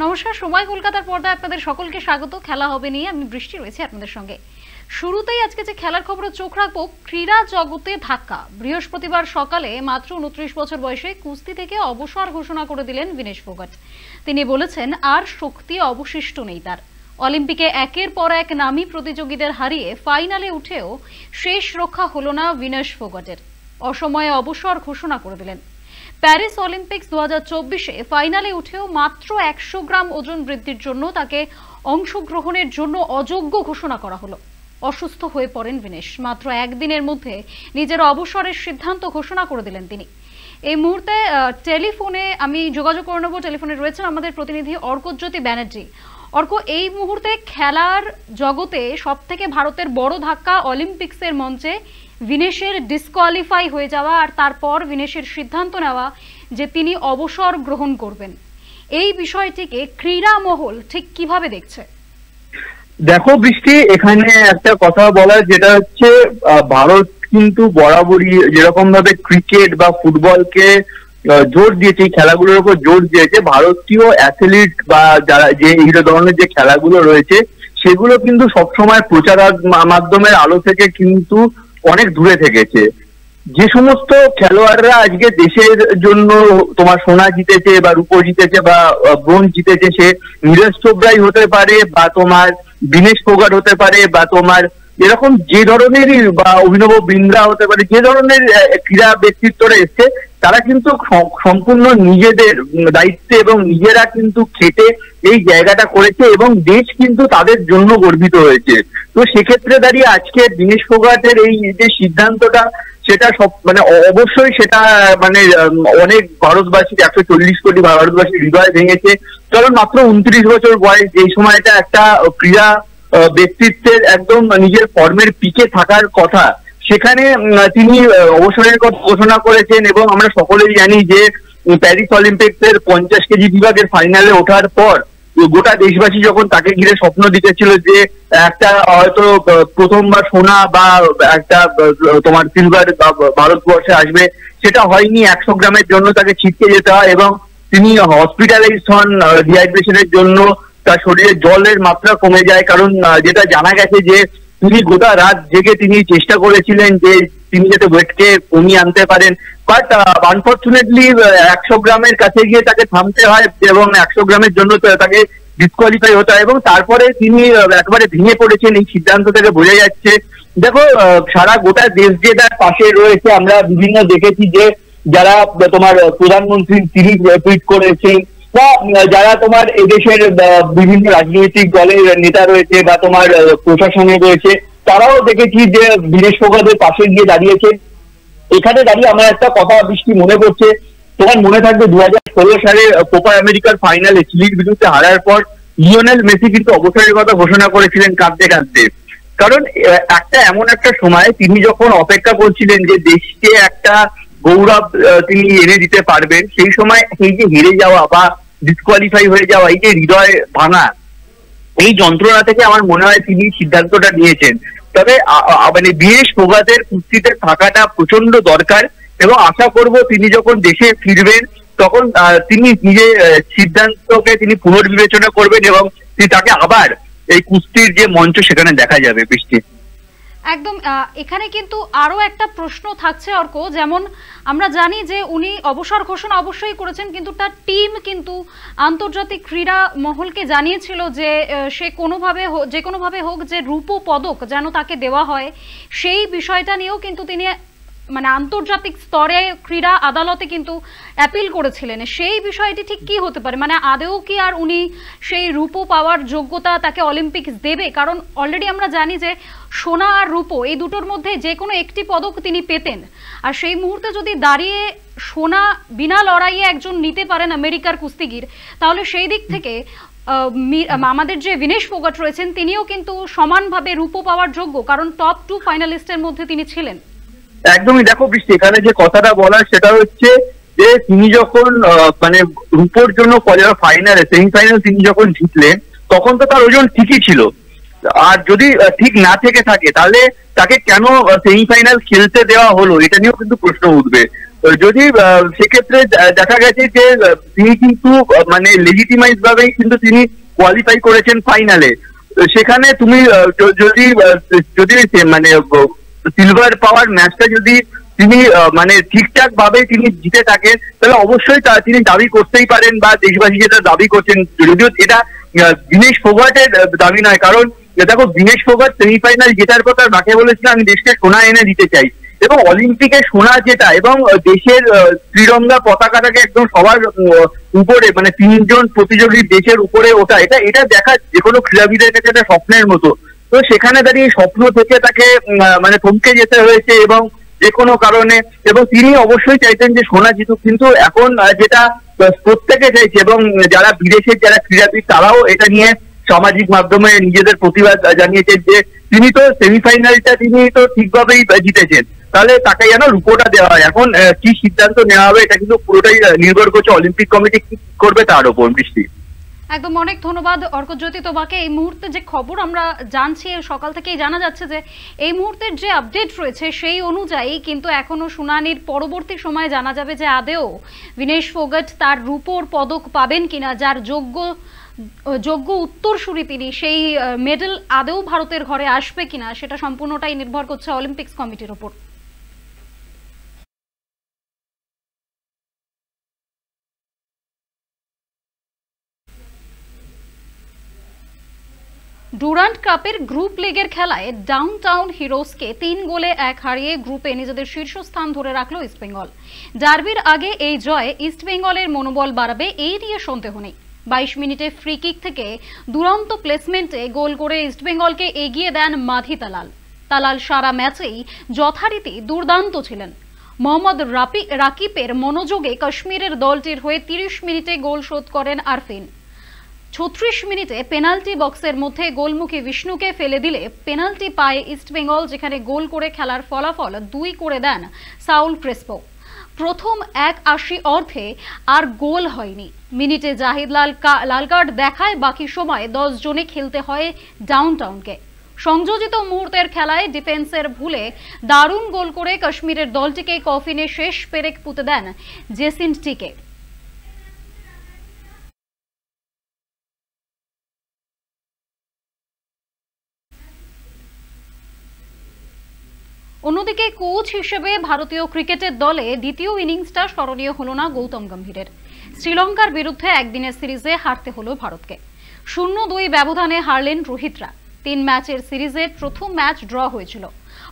নমস্কার, সময় কলকাতার পর্দায় আপনাদের সকলকে স্বাগত। খেলা হবে নিয়ে আমি বৃষ্টি রয়েছে আপনাদের সঙ্গে। শুরুতেই আজকে যে খেলার খবরে চোখ রাখবো, ক্রীড়া জগতে ধাক্কা। বৃহস্পতিবার সকালে মাত্র 29 বছর বয়সে কুস্তি থেকে অবসর ঘোষণা করে দিলেন বিনেশ ফোগাট। তিনি বলেছেন আর শক্তি অবশিষ্ট নেই তার। অলিম্পিকে একের পর এক নামী প্রতিযোগীদের হারিয়ে ফাইনালে উঠেও শেষ রক্ষা হলো না বিনেশ ফোগাটের। অসময়ে অবসর ঘোষণা করে দিলেন। প্যারিস অলিম্পিক্স 2024-এ ফাইনালে উঠেও মাত্র 100 গ্রাম ওজন বৃদ্ধির জন্য তাকে অংশগ্রহণের জন্য অযোগ্য ঘোষণা করা হলো। অসুস্থ হয়ে পড়েন বিনেশ। মাত্র একদিনের মধ্যে নিজের অবসরের সিদ্ধান্ত ঘোষণা করে দিলেন তিনি। এই মুহূর্তে টেলিফোনে আমি যোগাযোগ করে নেব। টেলিফোনে রয়েছেন আমাদের প্রতিনিধি অর্কজ্যোতি ব্যানার্জি। অর্ক, এই মুহূর্তে খেলার জগতে সব থেকে ভারতের বড় ধাক্কা অলিম্পিক্সের মঞ্চে বিনেশের ডিসকোয়ালিফাই হয়ে যাওয়া, আর তারপর বিনেশের সিদ্ধান্ত নেওয়া যে তিনি অবসর গ্রহণ করবেন। এই বিষয়টিকে ক্রীড়া মহল ঠিক কিভাবে দেখছে? দেখো বৃষ্টি, এখানে একটা কথা বলার, যেটা হচ্ছে ভারত কিন্তু বরাবরই যেরকম ভাবে ক্রিকেট বা ফুটবলকে জোর দিয়েছে, এই খেলাগুলোর উপর জোর দিয়েছে, ভারতীয় অ্যাথলিট বা যারা যে এই ধরনের যে খেলাগুলো রয়েছে সেগুলো কিন্তু সবসময় প্রচার মাধ্যমের আলো থেকে কিন্তু অনেক দূরে থেকেছে। যে সমস্ত খেলোয়াড়রা আজকে দেশের জন্য তোমার সোনা জিতেছে বা রূপো জিতেছে বা ব্রোঞ্জ জিতেছে, সে নীরজ চোপড়াই হতে পারে বা তোমার বিনেশ ফোগাট হতে পারে বা তোমার এরকম যে ধরনেরই বা অভিনব বিন্দ্রা হতে পারে, যে ধরনের ক্রীড়া ব্যক্তিত্বরা এসছে, তারা কিন্তু সম্পূর্ণ নিজেদের দায়িত্বে এবং নিজেরা কিন্তু খেটে এই জায়গাটা করেছে এবং দেশ কিন্তু তাদের জন্য গর্বিত হয়েছে। তো সেক্ষেত্রে দাঁড়িয়ে আজকে বিনেশ ফোগাটের এই যে সিদ্ধান্তটা, সেটা সব মানে অবশ্যই সেটা মানে অনেক ভারতবাসী, 140 কোটি ভারতবাসীর হৃদয় ভেঙেছে। কারণ মাত্র 29 বছর বয়স, এই সময়টা একটা ক্রীড়া ব্যক্তিত্বের একদম নিজের ফর্মের পিকে থাকার কথা, সেখানে তিনি অবসরের কথা ঘোষণা করেছেন। এবং আমরা সকলেই জানি যে প্যারিস অলিম্পিক্সের 50 কেজি বিভাগের ফাইনালে ওঠার পর গোটা দেশবাসী যখন তাকে ঘিরে স্বপ্ন দিতেছিল যে একটা হয়তো প্রথমবার সোনা বা একটা তোমার সিলভার ভারতবর্ষে আসবে, সেটা হয়নি। 100 গ্রামের জন্য তাকে ছিটকে যেতে হয় এবং তিনি হসপিটালাইজ হন ডিহাইড্রেশনের জন্য। তার শরীরে জলের মাত্রা কমে যায়, কারণ যেটা জানা গেছে যে তিনি গোটা রাত জেগে তিনি চেষ্টা করেছিলেন যে তিনি যাতে ওয়েটকে কমিয়ে আনতে পারেন, বাট আনফর্চুনেটলি 100 গ্রামের কাছে গিয়ে তাকে থামতে হয় এবং 100 গ্রামের জন্য তাকে ডিসকোয়ালিফাই হতে হয় এবং তারপরে তিনি একেবারে ভেঙে পড়েছেন। এই সিদ্ধান্ত থেকে বোঝা যাচ্ছে, দেখো সারা গোটা দেশ যে তার পাশে রয়েছে। আমরা বিভিন্ন দেখেছি যে যারা তোমার প্রধানমন্ত্রী তিনি টুইট করেছেন বা যারা তোমার এদেশের বিভিন্ন রাজনৈতিক দলের নেতা রয়েছে বা তোমার প্রশাসনে রয়েছে, তারাও দেখেছি যে বিনেশ ফোগাটের পাশে গিয়ে দাঁড়িয়েছে। এখানে দাঁড়িয়ে আমার একটা কথা বৃষ্টি মনে পড়ছে, তোমার মনে থাকবে 2016 সালে কোপা আমেরিকার ফাইনালে চিলির বিরুদ্ধে হারার পর লিওনেল মেসি কিন্তু অবসরের কথা ঘোষণা করেছিলেন কাঁদতে কাঁদতে। কারণ একটা এমন একটা সময় তিনি যখন অপেক্ষা করছিলেন যে দেশকে একটা গৌরব তিনি এনে দিতে পারবেন, সেই সময় এই যে হেরে যাওয়া বা ডিসকোয়ালিফাই হয়ে যাওয়া, এই যে হৃদয় ভাঙা, এই যন্ত্রণা থেকে আমার মনে হয় তিনি সিদ্ধান্তটা নিয়েছেন। তবে মানে বিনেশ ফোগাটের কুস্তিতে থাকাটা প্রচন্ড দরকার এবং আশা করব তিনি যখন দেশে ফিরবেন তখন তিনি নিজের সিদ্ধান্তকে তিনি পুনর্বিবেচনা করবেন এবং তাকে আবার এই কুস্তির যে মঞ্চ সেখানে দেখা যাবে। বৃষ্টি, একদম। এখানে কিন্তু আরো একটা প্রশ্ন থাকছে অর্ক, যেমন আমরা জানি যে উনি অবসর ঘোষণা অবশ্যই করেছেন, কিন্তু তার টিম কিন্তু আন্তর্জাতিক ক্রীড়া মহলকে জানিয়েছিল যে সে যে কোনোভাবে হোক যে রূপো পদক যেন তাকে দেওয়া হয়। সেই বিষয়টা নিয়েও কিন্তু তিনি মানে আন্তর্জাতিক স্তরে ক্রীড়া আদালতে কিন্তু অ্যাপিল করেছিলেন। সেই বিষয়টি ঠিক কি হতে পারে? মানে আদৌ কি আর উনি সেই রূপো পাওয়ার যোগ্যতা তাকে অলিম্পিক্স দেবে? কারণ অলরেডি আমরা জানি যে সোনা আর রূপো এই দুটোর মধ্যে যে কোনো একটি পদক তিনি পেতেন, আর সেই মুহূর্তে যদি দাঁড়িয়ে সোনা বিনা লড়াইয়ে একজন নিতে পারেন আমেরিকার কুস্তিগির, তাহলে সেই দিক থেকে আমাদের যে বিনেশ ফোগাট রয়েছেন তিনিও কিন্তু সমানভাবে রূপো পাওয়ার যোগ্য, কারণ টপ 2 ফাইনালিস্টের মধ্যে তিনি ছিলেন। একদমই। দেখো বৃষ্টি, এখানে যে কথাটা বলার সেটা হচ্ছে যে তিনি যখন মানে রূপোর জন্য ফাইনালে সেমিফাইনাল তিনি যখন জিতলেন, তখন তো তার ওজন ঠিকই ছিল। আর যদি ঠিক না থেকে থাকে তাহলে তাকে কেন সেমিফাইনাল খেলতে দেওয়া হলো, এটা নিয়েও কিন্তু প্রশ্ন উঠবে। যদি সেক্ষেত্রে দেখা গেছে যে তিনি কিন্তু মানে লেজিটিমাইজ ভাবেই কিন্তু তিনি কোয়ালিফাই করেছেন ফাইনালে, সেখানে তুমি যদি যদি মানে সিলভার পাওয়ার ম্যাচটা যদি তিনি মানে ঠিকঠাক ভাবে তিনি জিতে থাকেন, তাহলে অবশ্যই তিনি দাবি করতেই পারেন বা দেশবাসী যেটা দাবি করছেন, যদিও এটা দীনেশ ফোগাটের দাবি নয়। কারণ দেখো, দীনেশ ফোগাট সেমিফাইনাল জেতার পর তার মাকে বলেছিল আমি দেশকে সোনা এনে দিতে চাই, এবং অলিম্পিকে সোনা জেতা এবং দেশের ত্রিরঙ্গা পতাকাটাকে একদম সবার উপরে মানে 3 জন প্রতিযোগীর দেশের উপরে ওঠা, এটা দেখা যে কোনো ক্রীড়াবিদের কাছে একটা স্বপ্নের মতো। তো সেখানে দাঁড়িয়ে স্বপ্ন থেকে তাকে মানে থমকে যেতে হয়েছে এবং যে কোনো কারণে, এবং তিনি অবশ্যই চাইতেন যে সোনা জিতুক, কিন্তু এখন যেটা প্রত্যেকে চাইছে এবং যারা বিদেশের যারা ক্রীড়াবিদ তারাও এটা নিয়ে সামাজিক মাধ্যমে নিজেদের প্রতিবাদ জানিয়েছেন যে তিনি তো সেমিফাইনালটা তিনি তো ঠিকভাবেই জিতেছেন, তাহলে তাকে যেন রূপোটা দেওয়া হয়। এখন কি সিদ্ধান্ত নেওয়া হবে এটা কিন্তু পুরোটাই নির্ভর করছে অলিম্পিক কমিটি কি করবে তার উপর। বৃষ্টি, একদম অনেক ধন্যবাদ অর্কজ্যোতি তোমাকে। এই মুহূর্তে যে খবর আমরা জানছি, সকাল থেকেই জানা যাচ্ছে যে এই মুহূর্তের যে আপডেট রয়েছে সেই অনুযায়ী কিন্তু এখনো শুনানির পরবর্তী সময়ে জানা যাবে যে আদেও দীনেশ ফোগাট তার রূপোর পদক পাবেন কিনা, যার যোগ্য উত্তরসূরি তিনি, সেই মেডেল আদেও ভারতের ঘরে আসবে কিনা সেটা সম্পূর্ণটাই নির্ভর করছে অলিম্পিক্স কমিটির উপর। ডুরান্ড কাপের গ্রুপ লিগের খেলায় ডাউনটাউন হিরোজকে 3 গোলে 1 হারিয়ে গ্রুপে নিজেদের শীর্ষস্থান ধরে রাখলো ইস্টবেঙ্গল। ডার্বির আগে এই জয়ে ইস্টবেঙ্গলের মনোবল বাড়াবে এই নিয়ে সন্দেহ নেই। 22 মিনিটে ফ্রি কিক থেকে দুরন্ত প্লেসমেন্টে গোল করে ইস্টবেঙ্গলকে এগিয়ে দেন মাধি তালাল সারা ম্যাচেই যথারীতি দুর্দান্ত ছিলেন। মোহাম্মদ রাকিবের মনোযোগে কাশ্মীরের দলটির হয়ে 30 মিনিটে গোল শোধ করেন আরফিন। 36 মিনিটে পেনাল্টি বক্সের মধ্যে গোলমুখী বিষ্ণুকে ফেলে দিলে পেনাল্টি পায় ইস্টবেঙ্গল, যেখানে গোল করে খেলার ফলাফল 2 করে দেন সাউল ক্রেসপো। প্রথম 81 অর্ধে আর গোল হয়নি। মিনিটে জাহিদ লাল কার্ড দেখায়, বাকি সময় 10 জনে খেলতে হয় ডাউনটাউনকে। সংযোজিত মুহূর্তের খেলায় ডিফেন্সের ভুলে দারুণ গোল করে কাশ্মীরের দলটিকে কফিনে শেষ পেরেক পুঁতে দেন জেসিন্টিকে। অন্যদিকে কোচ হিসেবে ভারতীয় ক্রিকেটের দলে দ্বিতীয় ইনিংসটা স্মরণীয় হলো না গৌতম গম্ভীরের। শ্রীলঙ্কার বিরুদ্ধে একদিনের সিরিজে হারতে হলো ভারতকে। 0-2 ব্যবধানে হারলেন রোহিতরা। 3 ম্যাচের সিরিজে প্রথম ম্যাচ ড্র হয়েছিল,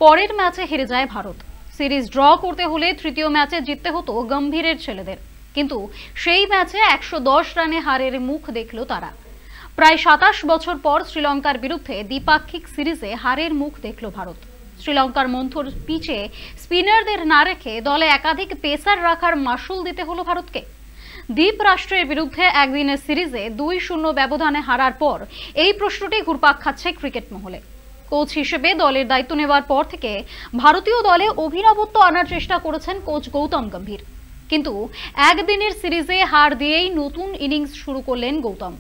পরের ম্যাচে হেরে যায় ভারত। সিরিজ ড্র করতে হলে তৃতীয় ম্যাচে জিততে হতো গম্ভীরের ছেলেদের, কিন্তু সেই ম্যাচে 110 রানে হারের মুখ দেখল তারা। প্রায় 27 বছর পর শ্রীলঙ্কার বিরুদ্ধে দ্বিপাক্ষিক সিরিজে হারের মুখ দেখল ভারত। শ্রীলঙ্কার মন্থর পিচে স্পিনারদের না রেখে দলে একাধিক পেসার রাখার মাসুল দিতে হলো ভারতকে। দ্বীপ রাষ্ট্রের বিরুদ্ধে একদিনের সিরিজে 2-0 ব্যবধানে হারার পর এই প্রশ্নটি ঘুরপাক খাচ্ছে ক্রিকেট মহলে। কোচ হিসেবে দলের দায়িত্ব নেওয়ার পর থেকে ভারতীয় দলে অভিনবত্ব আনার চেষ্টা করেছেন কোচ গৌতম গম্ভীর, কিন্তু একদিনের সিরিজে হার দিয়েই নতুন ইনিংস শুরু করলেন গৌতম।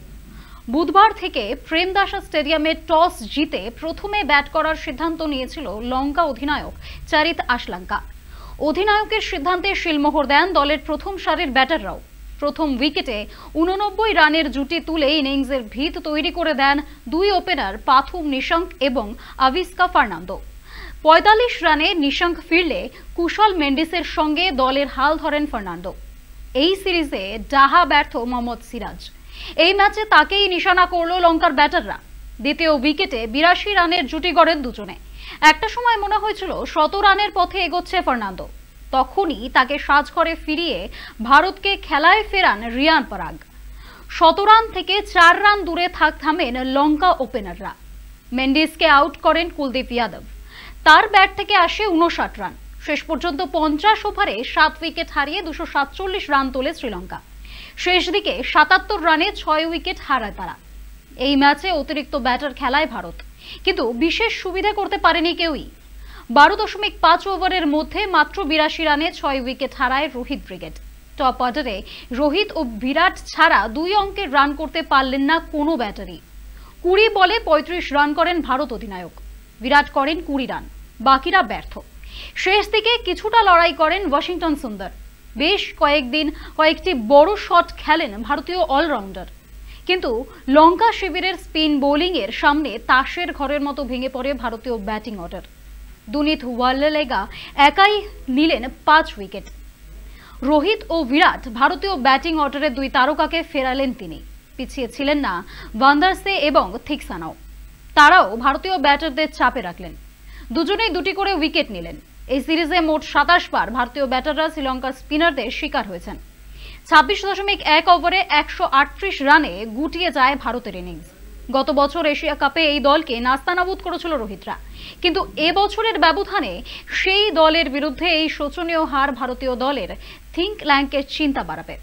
বুধবার থেকে প্রেমদাসা স্টেডিয়ামে টস জিতে প্রথমে ব্যাট করার সিদ্ধান্ত নিয়েছিল লঙ্কা অধিনায়ক চারিত আশলাঙ্কা। অধিনায়কের সিদ্ধান্তে শিলমোহর দেন দলের প্রথম সারির ব্যাটাররাও। প্রথম উইকেটে 89 রানের জুটি তুলে ইনিংসের ভিত তৈরি করে দেন 2 ওপেনার পাথুম নিশঙ্ক এবং আভিস্কা ফার্নান্দো। 45 রানে নিশঙ্ক ফিরলে কুশল মেন্ডিসের সঙ্গে দলের হাল ধরেন ফার্নান্দো। এই সিরিজে ডাহা ব্যর্থ মোহাম্মদ সিরাজ। এই ম্যাচে তাকেই নিশানা করলো লঙ্কার ব্যাটাররা। দ্বিতীয় উইকেটে 82 রানের জুটি গড়েন দুজনে। একটা সময় মনে হয়েছিল 100 রানের পথে এগোচ্ছে ফার্নান্দো, তখনই তাকে সাজঘরে ফিরিয়ে ভারতকে খেলায় ফেরান রিয়ান পরাগ। 100 রান থেকে 4 রান দূরে থামেন লঙ্কা ওপেনাররা। মেন্ডিসকে আউট করেন কুলদীপ যাদব। তার ব্যাট থেকে আসে 59 রান। শেষ পর্যন্ত 50 ওভারে 7 উইকেট হারিয়ে 247 রান তোলে শ্রীলঙ্কা। শেষ দিকে 77 রানে 6 উইকেট হারায় তারা। এই ম্যাচে অতিরিক্ত ব্যাটার খেলায় ভারত, কিন্তু বিশেষ সুবিধা করতে পারেনি কেউই। 12.5 ওভারের মধ্যে মাত্র 82 রানে 6 উইকেট হারায় রোহিত ব্রিগেড। টপ অর্ডারে রোহিত ও বিরাট ছাড়া 2 অঙ্কের রান করতে পারলেন না কোনো ব্যাটারি। 20 বলে 35 রান করেন ভারত অধিনায়ক। বিরাট করেন 20 রান, বাকিরা ব্যর্থ। শেষ দিকে কিছুটা লড়াই করেন ওয়াশিংটন সুন্দর। বেশ কয়েকটি বড় শট খেলেন ভারতীয় অলরাউন্ডার, কিন্তু লঙ্কা শিবিরের স্পিন বোলিং এর সামনে তাসের ঘরের মতো ভেঙে পড়ে ভারতীয় ব্যাটিং অর্ডার। দুনিত ওয়ালেলেগা একাই নিলেন 5 উইকেট। রোহিত ও বিরাট ভারতীয় ব্যাটিং অর্ডারের 2 তারকাকে ফেরালেন তিনি। পিছিয়ে ছিলেন না ভান্দারসে এবং থিকসানাও। তারাও ভারতীয় ব্যাটারদের চাপে রাখলেন। দুজনেই 2টি করে উইকেট নিলেন। এই সিরিজে মোট 27 বার ভারতীয় ব্যাটাররা শ্রীলঙ্কার স্পিনারদের শিকার হয়েছেন। 26.1 ওভারে 138 রানে গুটিয়ে যায় ভারতের ইনিংস। গত বছর এশিয়া কাপে এই দলকে নাস্তানাবুদ করেছিল রোহিতরা, কিন্তু এবছরের ব্যবধানে সেই দলের বিরুদ্ধে এই শোচনীয় হার ভারতীয় দলের থিঙ্ক ট্যাঙ্কের চিন্তা বাড়াবে।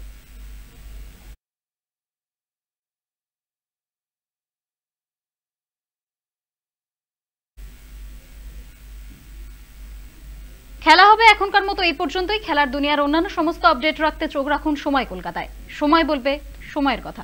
খেলা হবে এখনকার মতো এই পর্যন্তই। খেলার দুনিয়ার অন্যান্য সমস্ত আপডেট রাখতে চোখ রাখুন সময় কলকাতায়। সময় বলবে সময়ের কথা।